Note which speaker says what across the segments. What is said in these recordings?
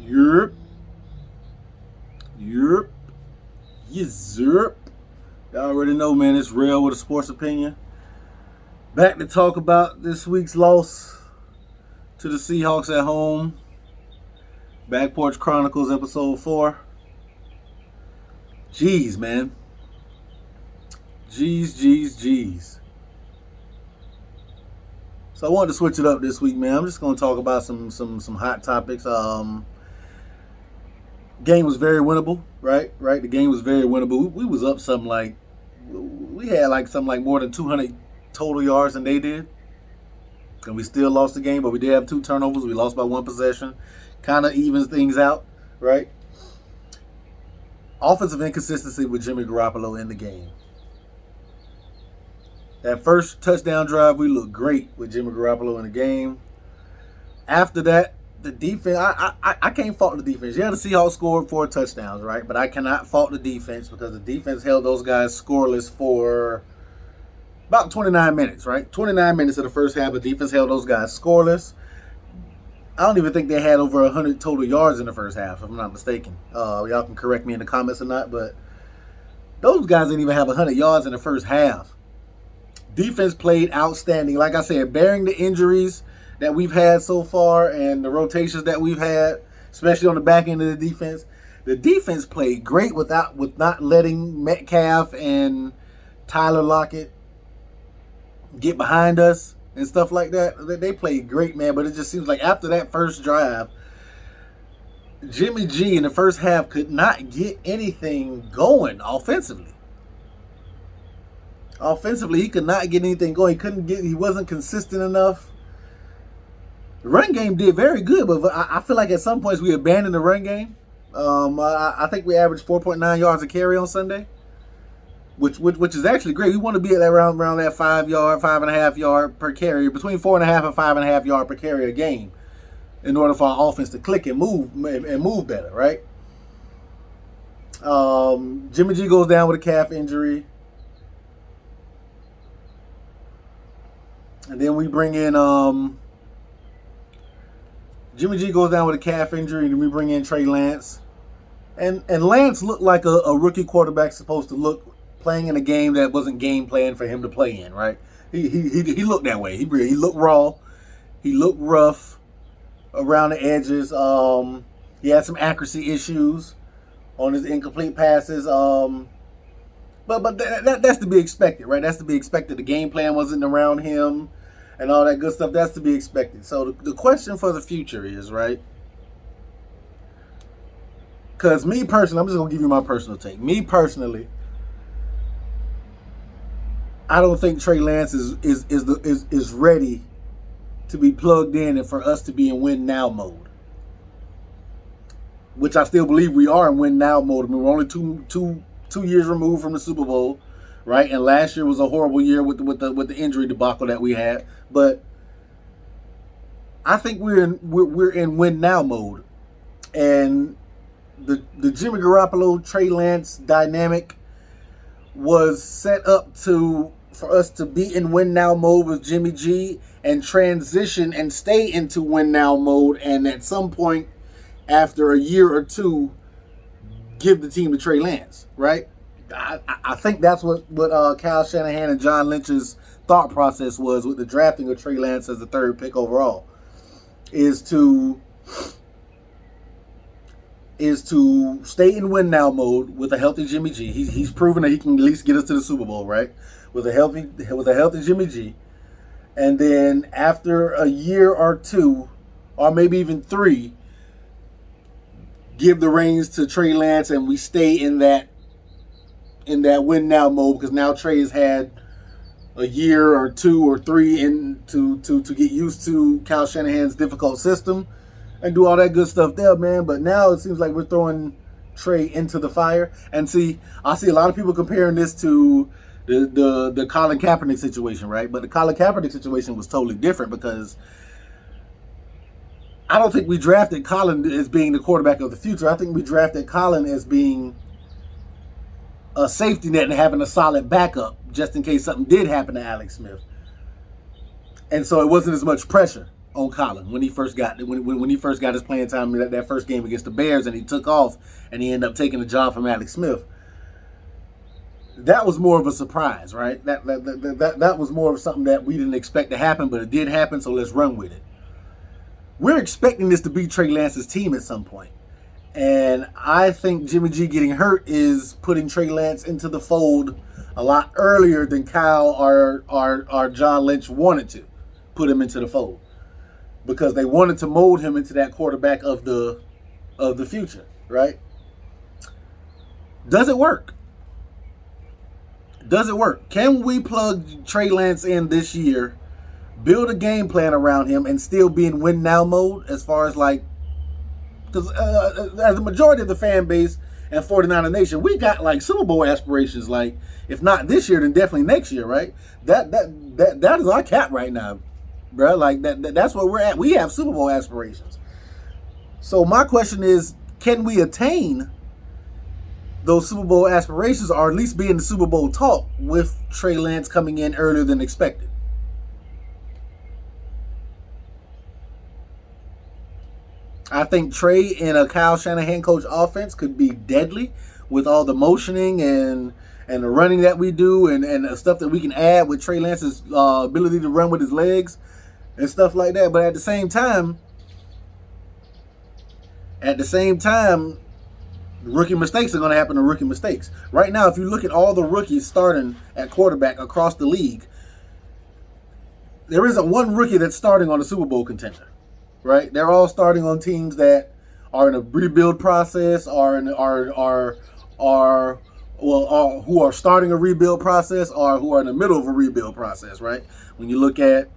Speaker 1: Yerp. Yerp. Yezerp. Y'all already know, man, it's real with a sports opinion. Back to talk about this week's loss to the Seahawks at home. Back Porch Chronicles, episode 4. Jeez, man. Jeez. So I wanted to switch it up this week, man. I'm just going to talk about some hot topics. Game was very winnable, right? The game was very winnable. We was up something like, we had like something like more than 200 total yards than they did. And we still lost the game, but we did have 2 turnovers. We lost by 1 possession. Kind of evens things out, right? Offensive inconsistency with Jimmy Garoppolo in the game. That first touchdown drive, we looked great with Jimmy Garoppolo in the game. After that, the defense, I can't fault the defense. Yeah, the Seahawks scored 4 touchdowns, right? But I cannot fault the defense because the defense held those guys scoreless for about 29 minutes, right? 29 minutes of the first half, the defense held those guys scoreless. I don't even think they had over 100 total yards in the first half, if I'm not mistaken. Y'all can correct me in the comments or not, but those guys didn't even have 100 yards in the first half. Defense played outstanding. Like I said, bearing the injuries that we've had so far and the rotations that we've had, especially on the back end of the defense played great with not letting Metcalf and Tyler Lockett get behind us and stuff like that. They played great, man, but it just seems like after that first drive, Jimmy G in the first half could not get anything going offensively. Offensively, he could not get anything going. He wasn't consistent enough. The run game did very good, but I feel like at some points we abandoned the run game. I think we averaged 4.9 yards a carry on Sunday, which is actually great. We want to be at that around that 5.5 yard per carry, between 4.5 and 5.5 yard per carry a game, in order for our offense to click and move better, right? Jimmy G goes down with a calf injury. And then we bring in Jimmy G goes down with a calf injury, and we bring in Trey Lance. And Lance looked like a rookie quarterback supposed to look, playing in a game that wasn't game plan for him to play in, right? He looked that way. He looked raw. He looked rough around the edges. He had some accuracy issues on his incomplete passes. But that's to be expected, right? That's to be expected. The game plan wasn't around him and all that good stuff. That's to be expected. So the question for the future is, right? Because me personally, I'm just going to give you my personal take. Me personally, I don't think Trey Lance is ready to be plugged in and for us to be in win now mode. Which I still believe we are in win now mode. I mean, we're only two years removed from the Super Bowl, right? And last year was a horrible year with the injury debacle that we had. But I think we're in win now mode, and the Jimmy Garoppolo Trey Lance dynamic was set up for us to be in win now mode with Jimmy G and transition and stay into win now mode, and at some point after a year or two, give the team to Trey Lance, right? I think that's what Kyle Shanahan and John Lynch's thought process was with the drafting of Trey Lance as the 3rd pick overall, is to stay in win now mode with a healthy Jimmy G. He's proven that he can at least get us to the Super Bowl, right? With a healthy Jimmy G. And then after a year or 2, or maybe even 3, give the reins to Trey Lance, and we stay in that win now mode, because now Trey has had a year or 2 or 3 to get used to Kyle Shanahan's difficult system and do all that good stuff there, man. But now it seems like we're throwing Trey into the fire. And see, I see a lot of people comparing this to the Colin Kaepernick situation, right? But the Colin Kaepernick situation was totally different, because I don't think we drafted Colin as being the quarterback of the future. I think we drafted Colin as being a safety net and having a solid backup just in case something did happen to Alex Smith. And so it wasn't as much pressure. on Colin when he first got when he first got his playing time in that first game against the Bears, and he took off and he ended up taking the job from Alex Smith. That was more of a surprise, right? That was more of something that we didn't expect to happen, but it did happen, so let's run with it. We're expecting this to be Trey Lance's team at some point. And I think Jimmy G getting hurt is putting Trey Lance into the fold a lot earlier than Kyle or John Lynch wanted to put him into the fold. Because they wanted to mold him into that quarterback of the future, right? Does it work? Does it work? Can we plug Trey Lance in this year, build a game plan around him, and still be in win now mode as far as like, because as the majority of the fan base and 49er Nation, we got like Super Bowl aspirations. Like, if not this year, then definitely next year, right? That is our cap right now, bro. Like that's where we're at. We have Super Bowl aspirations. So my question is, can we attain those Super Bowl aspirations, or at least be in the Super Bowl talk with Trey Lance coming in earlier than expected? I think Trey in a Kyle Shanahan coach offense could be deadly with all the motioning and the running that we do and the stuff that we can add with Trey Lance's ability to run with his legs and stuff like that. But at the same time, rookie mistakes are going to happen to rookie mistakes. Right now, if you look at all the rookies starting at quarterback across the league, there isn't one rookie that's starting on a Super Bowl contender, right? They're all starting on teams that are in a rebuild process, who are starting a rebuild process, or who are in the middle of a rebuild process, right? When you look at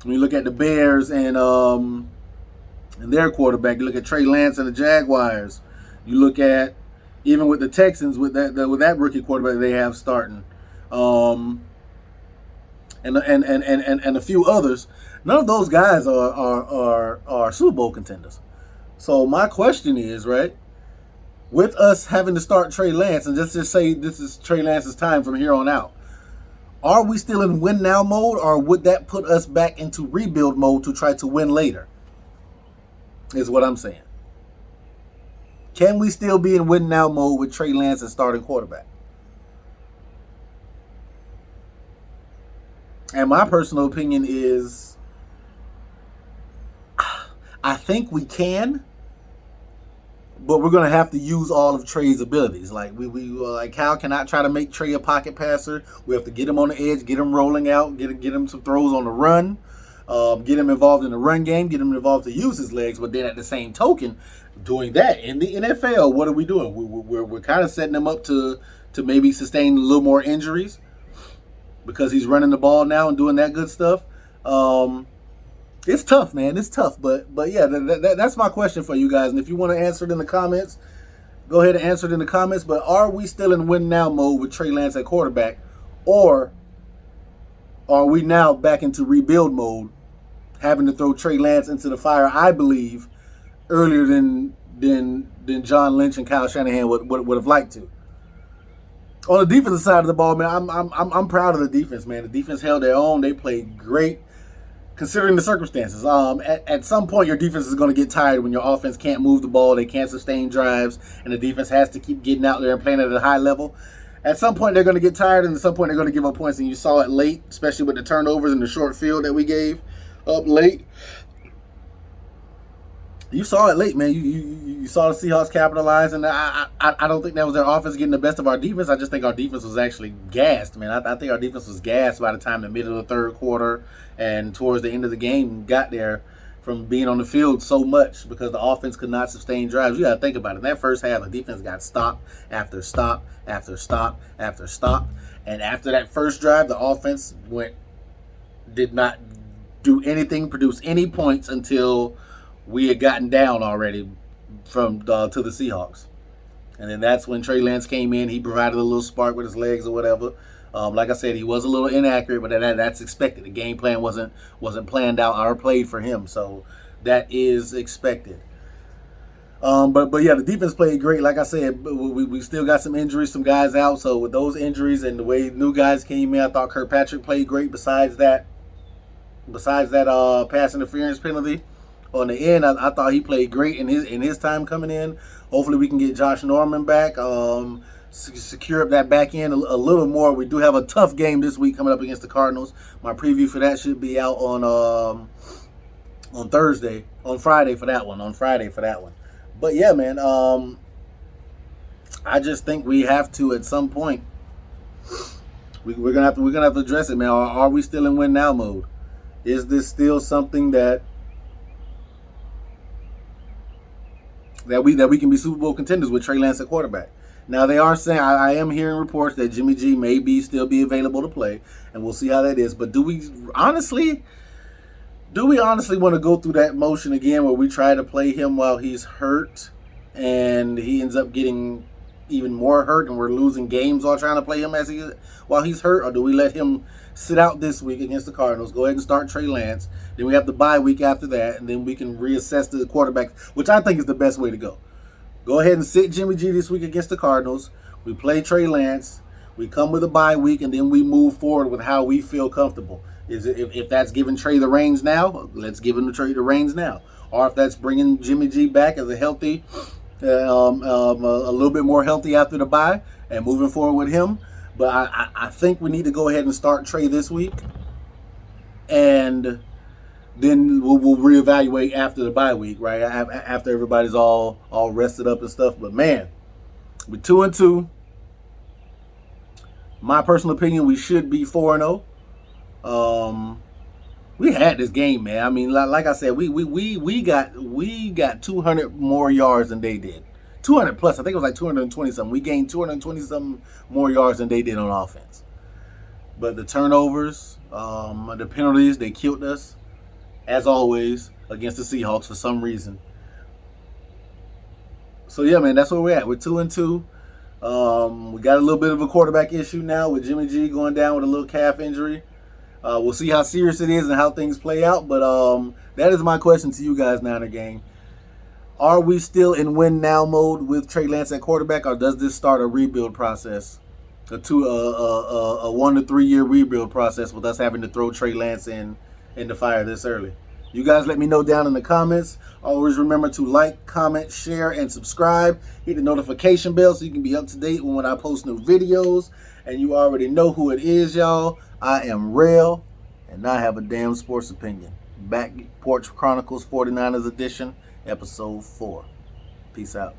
Speaker 1: the Bears and their quarterback, you look at Trey Lance and the Jaguars. You look at even with the Texans with that rookie quarterback they have starting, and a few others. None of those guys are Super Bowl contenders. So my question is, right, with us having to start Trey Lance, and let's just say this is Trey Lance's time from here on out, are we still in win now mode, or would that put us back into rebuild mode to try to win later? Is what I'm saying. Can we still be in win now mode with Trey Lance as starting quarterback? And my personal opinion is, I think we can, but we're gonna have to use all of Trey's abilities. Like like Cal cannot try to make Trey a pocket passer. We have to get him on the edge, get him rolling out, get him some throws on the run, get him involved in the run game, get him involved to use his legs. But then at the same token, doing that in the NFL, what are we doing? We're kind of setting him up to maybe sustain a little more injuries because he's running the ball now and doing that good stuff. It's tough, man. It's tough. But yeah, that's my question for you guys. And if you want to answer it in the comments, go ahead and answer it in the comments. But are we still in win now mode with Trey Lance at quarterback, or are we now back into rebuild mode, having to throw Trey Lance into the fire, I believe, earlier than John Lynch and Kyle Shanahan would have liked to? On the defensive side of the ball, man, I'm proud of the defense, man. The defense held their own. They played great considering the circumstances. At some point, your defense is going to get tired when your offense can't move the ball, they can't sustain drives, and the defense has to keep getting out there and playing at a high level. At some point, they're going to get tired, and at some point, they're going to give up points. And you saw it late, especially with the turnovers and the short field that we gave up late. You saw it late, man. You saw the Seahawks capitalize, and I don't think that was their offense getting the best of our defense. I just think our defense was actually gassed, man. I think our defense was gassed by the time the middle of the third quarter and towards the end of the game got there from being on the field so much because the offense could not sustain drives. You got to think about it. In that first half, the defense got stop after stop after stop after stop. And after that first drive, the offense did not do anything, produce any points until we had gotten down already to the Seahawks. And then that's when Trey Lance came in. He provided a little spark with his legs or whatever. Like I said, he was a little inaccurate, but that's expected. The game plan wasn't planned out or played for him, so that is expected. But yeah, the defense played great. Like I said, we still got some injuries, some guys out. So with those injuries and the way new guys came in, I thought Kirkpatrick played great. Besides that, besides that pass interference penalty on the end, I thought he played great in his time coming in. Hopefully, we can get Josh Norman back. Secure up that back end a little more. We do have a tough game this week coming up against the Cardinals. My preview for that should be out on Friday for that one. But yeah, man, I just think we have to at some point. We're gonna have to address it, man. Are we still in win now mode? Is this still something that we can be Super Bowl contenders with Trey Lance at quarterback? Now they are saying I am hearing reports that Jimmy G may still be available to play, and we'll see how that is. But do we honestly want to go through that motion again where we try to play him while he's hurt and he ends up getting even more hurt and we're losing games while trying to play him while he's hurt? Or do we let him sit out this week against the Cardinals, go ahead and start Trey Lance, then we have the bye week after that, and then we can reassess the quarterback, which I think is the best way to go. Go ahead and sit Jimmy G this week against the Cardinals. We play Trey Lance. We come with a bye week, and then we move forward with how we feel comfortable. If that's giving Trey the reins now, let's give him the reins now. Or if that's bringing Jimmy G back as a healthy, a little bit more healthy after the bye and moving forward with him. But I think we need to go ahead and start Trey this week, and then we'll reevaluate after the bye week, right? After everybody's all rested up and stuff. But man, we're 2-2. My personal opinion, we should be 4-0. We had this game, man. I mean, like I said, we got 200 more yards than they did. 200 plus. I think it was like 220 something. We gained 220 something more yards than they did on offense. But the turnovers, the penalties, they killed us. As always, against the Seahawks for some reason. So yeah, man, that's where we're at. We're 2-2. We got a little bit of a quarterback issue now with Jimmy G going down with a little calf injury. We'll see how serious it is and how things play out. But that is my question to you guys now in the game. Are we still in win now mode with Trey Lance at quarterback, or does this start a rebuild process? A 1 to 3 year rebuild process with us having to throw Trey Lance in the fire this early? You guys let me know down in the comments. Always remember to like, comment, share, and subscribe. Hit the notification bell so you can be up to date when I post new videos. And you already know who it is, y'all. I am Rail, and I have a damn sports opinion. Back Porch Chronicles 49ers edition, episode 4. Peace out.